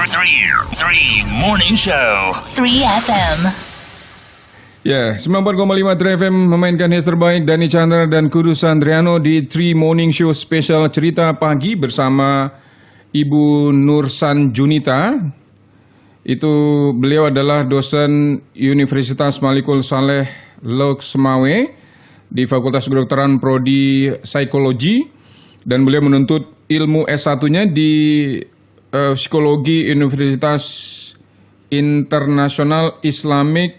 Three Morning Show. 3FM. Ya, 94,5 3FM memainkan hits terbaik Dani Chandra dan Kudus Andriano di 3 Morning Show spesial cerita pagi bersama Ibu Nursan Junita. Itu beliau adalah dosen Universitas Malikul Saleh Loksmawe di Fakultas Kedokteran Prodi Psikologi dan beliau menuntut ilmu S1-nya di Psikologi Universitas International Islamic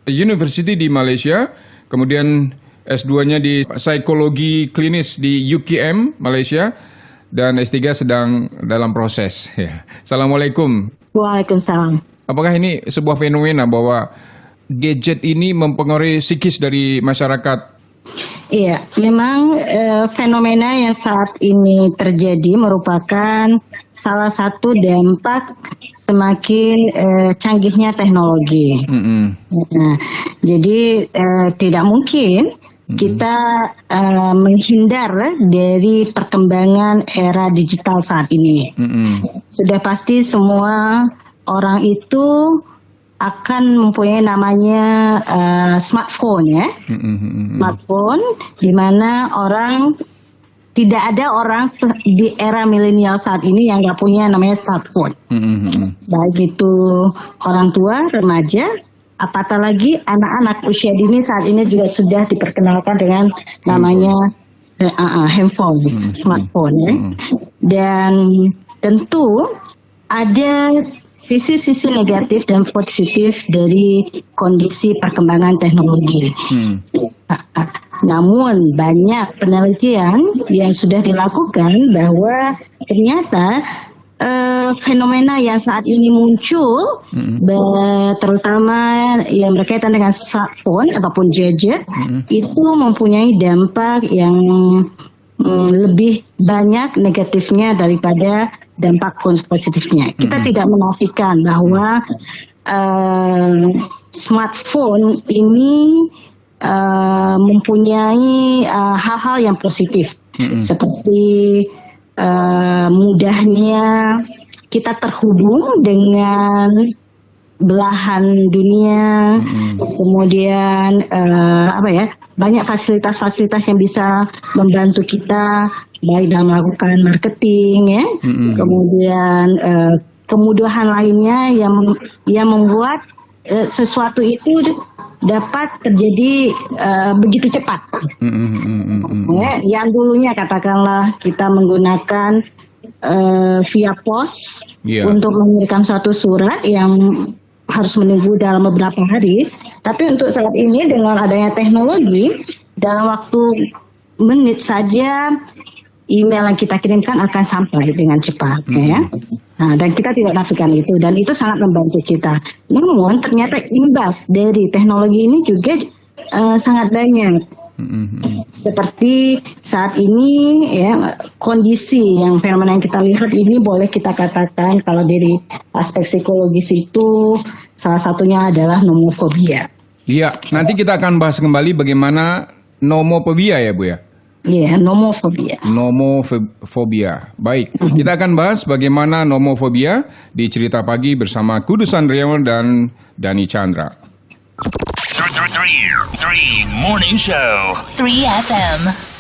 University di Malaysia, kemudian S2-nya di Psikologi Klinis di UKM Malaysia, dan S3 sedang dalam proses. Ya. Assalamualaikum. Waalaikumsalam. Apakah ini sebuah fenomena bahwa gadget ini mempengaruhi psikis dari masyarakat? Iya, memang fenomena yang saat ini terjadi merupakan salah satu dampak semakin canggihnya teknologi. Nah, jadi tidak mungkin kita menghindar dari perkembangan era digital saat ini. Sudah pasti semua orang itu akan mempunyai namanya smartphone ya. Smartphone di mana orang tidak ada orang di era milenial saat ini yang nggak punya namanya smartphone. Baik itu orang tua, remaja, apatah lagi anak-anak usia dini saat ini juga sudah diperkenalkan dengan namanya handphone, smartphone ya. Dan tentu ada sisi-sisi negatif dan positif dari kondisi perkembangan teknologi. Namun banyak penelitian yang sudah dilakukan bahwa ternyata fenomena yang saat ini muncul, terutama yang berkaitan dengan smartphone ataupun gadget, itu mempunyai dampak yang lebih banyak negatifnya daripada dampak positifnya. Kita tidak menafikan bahwa smartphone ini mempunyai hal-hal yang positif, seperti mudahnya kita terhubung dengan belahan dunia, kemudian banyak fasilitas-fasilitas yang bisa membantu kita baik dalam melakukan marketing ya, kemudian kemudahan lainnya yang membuat sesuatu itu dapat terjadi begitu cepat. Yang dulunya katakanlah kita menggunakan via pos untuk mengirimkan suatu surat yang harus menunggu dalam beberapa hari. Tapi untuk saat ini dengan adanya teknologi, dalam waktu menit saja email yang kita kirimkan akan sampai dengan cepat, ya. Nah, dan kita tidak nafikan itu, dan itu sangat membantu kita. Namun ternyata imbas dari teknologi ini juga sangat banyak. Seperti saat ini ya, kondisi yang fenomena yang kita lihat ini boleh kita katakan kalau dari aspek psikologis itu salah satunya adalah nomofobia. Iya, nanti kita akan bahas kembali bagaimana nomofobia ya Bu ya. Iya, nomofobia. Nomofobia. Baik, kita akan bahas bagaimana nomofobia di Cerita Pagi bersama Kudus Andriano dan Dani Chandra. Three Morning Show. 3FM.